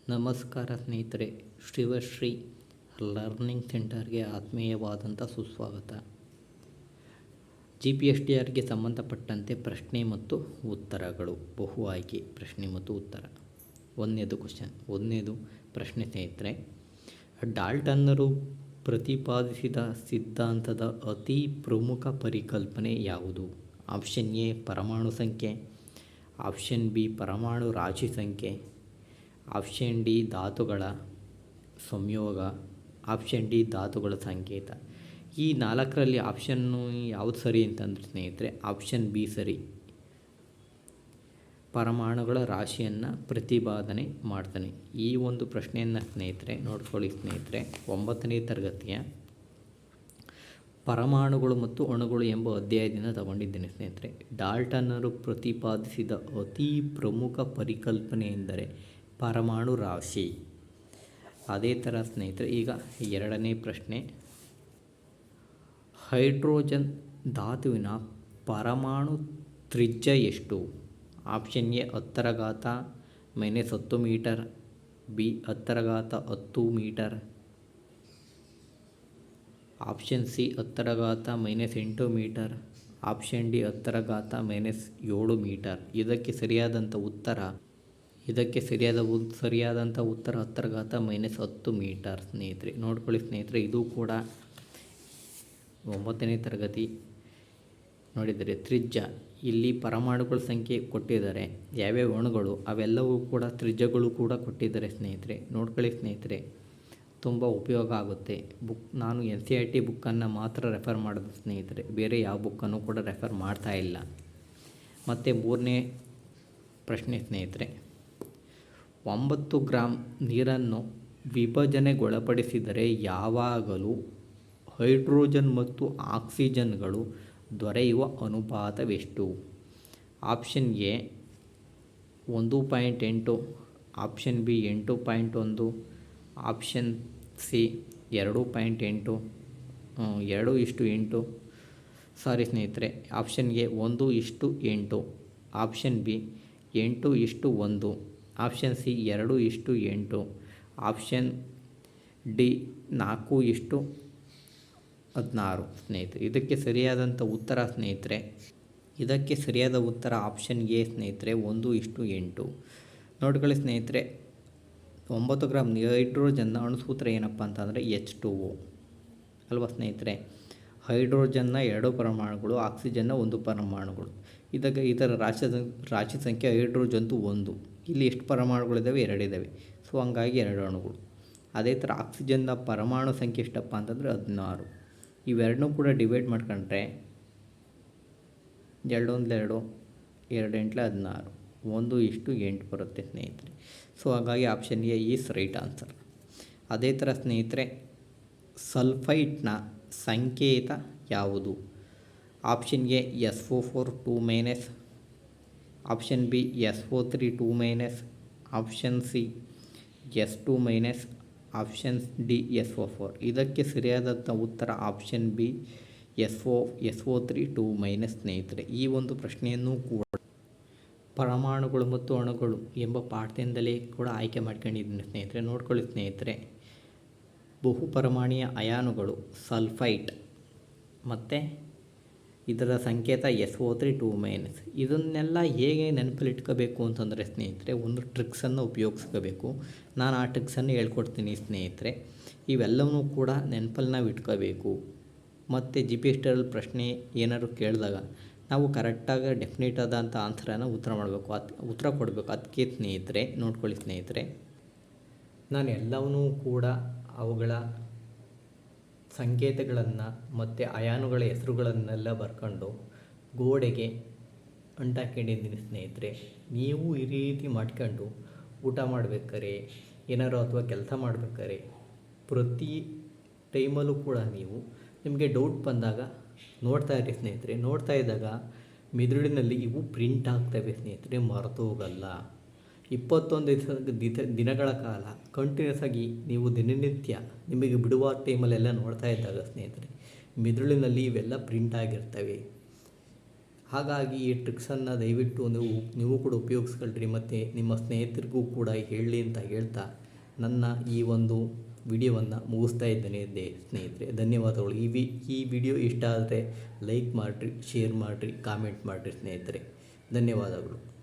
ನಮಸ್ಕಾರ ಸ್ನೇಹಿತರೆ, ಶ್ರೀ ಲರ್ನಿಂಗ್ ಸೆಂಟರ್ಗೆ ಆತ್ಮೀಯವಾದಂಥ ಸುಸ್ವಾಗತ. GPSTRಗೆ ಸಂಬಂಧಪಟ್ಟಂತೆ ಪ್ರಶ್ನೆ ಮತ್ತು ಉತ್ತರಗಳು, ಬಹು ಆಯ್ಕೆ ಪ್ರಶ್ನೆ ಮತ್ತು ಉತ್ತರ. ಒಂದನೇದು ಪ್ರಶ್ನೆ ಸ್ನೇಹಿತರೆ, ಡಾಲ್ಟನ್ನರು ಪ್ರತಿಪಾದಿಸಿದ ಸಿದ್ಧಾಂತದ ಅತಿ ಪ್ರಮುಖ ಪರಿಕಲ್ಪನೆ ಯಾವುದು? ಆಪ್ಷನ್ ಎ ಪರಮಾಣು ಸಂಖ್ಯೆ, ಆಪ್ಷನ್ ಬಿ ಪರಮಾಣು ರಾಶಿ ಸಂಖ್ಯೆ, ಆಪ್ಷನ್ ಡಿ ಧಾತುಗಳ ಸಂಯೋಗ, ಆಪ್ಷನ್ ಡಿ ಧಾತುಗಳ ಸಂಕೇತ. ಈ ನಾಲ್ಕರಲ್ಲಿ ಆಪ್ಷನ್ನು ಯಾವುದು ಸರಿ ಅಂತಂದರೆ ಸ್ನೇಹಿತರೆ, ಆಪ್ಷನ್ ಬಿ ಸರಿ. ಪರಮಾಣುಗಳ ರಾಶಿಯನ್ನು ಪ್ರತಿಪಾದನೆ ಮಾಡ್ತಾನೆ. ಈ ಒಂದು ಪ್ರಶ್ನೆಯನ್ನು ಸ್ನೇಹಿತರೆ ನೋಡ್ಕೊಳ್ಳಿ ಸ್ನೇಹಿತರೆ, 9ನೇ ತರಗತಿಯ ಪರಮಾಣುಗಳು ಮತ್ತು ಅಣುಗಳು ಎಂಬ ಅಧ್ಯಾಯದಿಂದ ತಗೊಂಡಿದ್ದೇನೆ ಸ್ನೇಹಿತರೆ. ಡಾಲ್ಟನ್ನರು ಪ್ರತಿಪಾದಿಸಿದ ಅತಿ ಪ್ರಮುಖ ಪರಿಕಲ್ಪನೆ ಎಂದರೆ ಪರಮಾಣು ರಾಶಿ. ಅದೇ ಥರ ಸ್ನೇಹಿತರೆ, ಈಗ ಎರಡನೇ ಪ್ರಶ್ನೆ, ಹೈಡ್ರೋಜನ್ ಧಾತುವಿನ ಪರಮಾಣು ತ್ರಿಜ್ಯ ಎಷ್ಟು? Option A 10⁻⁻10 metre, B 10⁻10 metre, option C 10⁻⁻8 metre, option D 10⁻⁻7 metre. ಇದಕ್ಕೆ ಸರಿಯಾದಂಥ ಉತ್ತರ 10⁻10 ಮೀಟರ್ ಸ್ನೇಹಿತರೆ. ನೋಡ್ಕೊಳ್ಳಿ ಸ್ನೇಹಿತರೆ, ಇದು ಕೂಡ 9ನೇ ತರಗತಿ ನೋಡಿದರೆ ತ್ರಿಜ್ಯ. ಇಲ್ಲಿ ಪರಮಾಣುಗಳ ಸಂಖ್ಯೆ ಕೊಟ್ಟಿದ್ದಾರೆ, ಯಾವ್ಯಾವ ಅಣುಗಳು ಅವೆಲ್ಲವೂ ಕೂಡ ತ್ರಿಜ್ಯಗಳು ಕೂಡ ಕೊಟ್ಟಿದ್ದಾರೆ ಸ್ನೇಹಿತರೆ. ನೋಡ್ಕೊಳ್ಳಿ ಸ್ನೇಹಿತರೆ, ತುಂಬ ಉಪಯೋಗ ಆಗುತ್ತೆ. ನಾನು NCERT ಬುಕ್ಕನ್ನು ಮಾತ್ರ ರೆಫರ್ ಮಾಡೋದು ಸ್ನೇಹಿತರೆ, ಬೇರೆ ಯಾವ ಬುಕ್ಕನ್ನು ಕೂಡ ರೆಫರ್ ಮಾಡ್ತಾ ಇಲ್ಲ. ಮತ್ತು ಮೂರನೇ ಪ್ರಶ್ನೆ ಸ್ನೇಹಿತರೆ, 9 ಗ್ರಾಂ ನೀರನ್ನು ವಿಭಜನೆಗೊಳಪಡಿಸಿದರೆ ಯಾವಾಗಲೂ ಹೈಡ್ರೋಜನ್ ಮತ್ತು ಆಕ್ಸಿಜನ್ಗಳು ದೊರೆಯುವ ಅನುಪಾತವೆಷ್ಟು? Option A 1.8, option B 8.1, option C 2.8, 2:8. Sorry ಸ್ನೇಹಿತರೆ, option A 1:8, option B 8:1, option C 2:8, option D 4:16 ಸ್ನೇಹಿತರೆ. ಇದಕ್ಕೆ ಸರಿಯಾದಂಥ ಉತ್ತರ ಸ್ನೇಹಿತರೆ, ಆಪ್ಷನ್ ಎ ಸ್ನೇಹಿತರೆ 1:8. ನೋಡ್ಕೊಳ್ಳಿ ಸ್ನೇಹಿತರೆ, 9 ಗ್ರಾಂ ಹೈಡ್ರೋಜನ್ನ ಅಣುಸೂತ್ರ ಏನಪ್ಪ ಅಂತಂದರೆ H2O ಅಲ್ವಾ ಸ್ನೇಹಿತರೆ. ಹೈಡ್ರೋಜನ್ನ 2 ಪರಮಾಣುಗಳು, ಆಕ್ಸಿಜನ್ನ 1 ಪರಮಾಣುಗಳು. ಇದರ ರಾಶಿ ಸಂಖ್ಯೆ ಹೈಡ್ರೋಜನ್ದು 1. ಇಲ್ಲಿ ಎಷ್ಟು ಪರಮಾಣುಗಳಿದ್ದಾವೆ? 2 ಇದ್ದಾವೆ. ಸೊ ಹಂಗಾಗಿ 2 ಅಣುಗಳು. ಅದೇ ಥರ ಆಕ್ಸಿಜನ್ನ ಪರಮಾಣು ಸಂಖ್ಯೆ ಎಷ್ಟಪ್ಪ ಅಂತಂದರೆ 16. ಇವೆರಡನ್ನೂ ಕೂಡ ಡಿವೈಡ್ ಮಾಡ್ಕೊಂಡ್ರೆ 2 1 2, 2 8 16, 1:8 ಬರುತ್ತೆ ಸ್ನೇಹಿತರೆ. ಸೊ ಹಾಗಾಗಿ option A is right answer. ಅದೇ ಥರ ಸ್ನೇಹಿತರೆ, ಸಲ್ಫೈಟ್ನ ಸಂಕೇತ ಯಾವುದು? Option A SO4 2-, option B SO3 2-, option C S2-, option D SO4. ಇದಕ್ಕೆ ಸರಿಯಾದಂಥ ಉತ್ತರ ಆಪ್ಷನ್ ಬಿ SO3 2- ಸ್ನೇಹಿತರೆ. ಈ ಒಂದು ಪ್ರಶ್ನೆಯನ್ನು ಕೂಡ ಪರಮಾಣುಗಳು ಮತ್ತು ಅಣುಗಳು ಎಂಬ ಪಾಠದಿಂದಲೇ ಕೂಡ ಆಯ್ಕೆ ಮಾಡ್ಕೊಂಡಿದ್ದೀನಿ ಸ್ನೇಹಿತರೆ. ನೋಡ್ಕೊಳ್ಳಿ ಸ್ನೇಹಿತರೆ, ಬಹುಪರಮಾಣುಯ ಅಯಾನುಗಳು ಸಲ್ಫೈಟ್ ಮತ್ತು ಇದರ ಸಂಕೇತ SO3 2-. ಇದನ್ನೆಲ್ಲ ಹೇಗೆ ನೆನಪಲ್ಲಿಟ್ಕೋಬೇಕು ಅಂತಂದರೆ ಸ್ನೇಹಿತರೆ, ಒಂದು ಟ್ರಿಕ್ಸನ್ನು ಉಪಯೋಗಿಸ್ಕೋಬೇಕು. ನಾನು ಆ ಟ್ರಿಕ್ಸನ್ನು ಹೇಳ್ಕೊಡ್ತೀನಿ ಸ್ನೇಹಿತರೆ. ಇವೆಲ್ಲವೂ ಕೂಡ ನೆನಪಲ್ಲಿ ನಾವು ಇಟ್ಕೋಬೇಕು. ಮತ್ತು GPSTR ಪ್ರಶ್ನೆ ಏನಾದ್ರು ಕೇಳಿದಾಗ ನಾವು ಕರೆಕ್ಟಾಗಿ ಡೆಫಿನೇಟ್ ಆದಂಥ ಆನ್ಸರನ್ನು ಉತ್ತರ ಕೊಡಬೇಕು. ಅದಕ್ಕೆ ಸ್ನೇಹಿತರೆ ನೋಡ್ಕೊಳ್ಳಿ ಸ್ನೇಹಿತರೆ, ನಾನು ಎಲ್ಲವನ್ನೂ ಕೂಡ ಅವುಗಳ ಸಂಕೇತಗಳನ್ನು ಮತ್ತು ಅಯಾನುಗಳ ಹೆಸರುಗಳನ್ನೆಲ್ಲ ಬರ್ಕೊಂಡು ಗೋಡೆಗೆ ಅಂಟಾಕೊಂಡಿದ್ದೀನಿ ಸ್ನೇಹಿತರೆ. ನೀವು ಈ ರೀತಿ ಮಾಡ್ಕೊಂಡು ಊಟ ಮಾಡ್ಬೇಕಾರೆ ಏನಾರು ಅಥವಾ ಕೆಲಸ ಮಾಡ್ಬೇಕಾರೆ ಪ್ರತಿ ಟೈಮಲ್ಲೂ ಕೂಡ ನಿಮಗೆ ಡೌಟ್ ಬಂದಾಗ ನೋಡ್ತಾ ಇರಿ ಸ್ನೇಹಿತರೆ. ನೋಡ್ತಾ ಇದ್ದಾಗ ಮೆದುಳಿನಲ್ಲಿ ಇವು ಪ್ರಿಂಟ್ ಆಗ್ತವೆ ಸ್ನೇಹಿತರೆ, ಮರೆತು ಹೋಗಲ್ಲ. 21 ದಿನಗಳ ಕಾಲ ಕಂಟಿನ್ಯೂಸ್ ಆಗಿ ನೀವು ದಿನನಿತ್ಯ ನಿಮಗೆ ಬಿಡುವ ಟೈಮಲ್ಲೆಲ್ಲ ನೋಡ್ತಾ ಇದ್ದಾಗ ಸ್ನೇಹಿತರೆ ಮೆದುಳಿನಲ್ಲಿ ಇವೆಲ್ಲ ಪ್ರಿಂಟ್ ಆಗಿರ್ತವೆ. ಹಾಗಾಗಿ ಈ ಟ್ರಿಕ್ಸನ್ನು ದಯವಿಟ್ಟು ನೀವು ಕೂಡ ಉಪಯೋಗಿಸ್ಕೊಳ್ರಿ ಮತ್ತು ನಿಮ್ಮ ಸ್ನೇಹಿತರಿಗೂ ಕೂಡ ಹೇಳಲಿ ಅಂತ ಹೇಳ್ತಾ ನನ್ನ ಈ ಒಂದು ವಿಡಿಯೋವನ್ನು ಮುಗಿಸ್ತಾ ಇದ್ದೇನೆ ಸ್ನೇಹಿತರೆ. ಧನ್ಯವಾದಗಳು. ಈ ವಿಡಿಯೋ ಇಷ್ಟ ಆದರೆ ಲೈಕ್ ಮಾಡಿರಿ, ಶೇರ್ ಮಾಡಿರಿ, ಕಾಮೆಂಟ್ ಮಾಡಿರಿ ಸ್ನೇಹಿತರೆ. ಧನ್ಯವಾದಗಳು.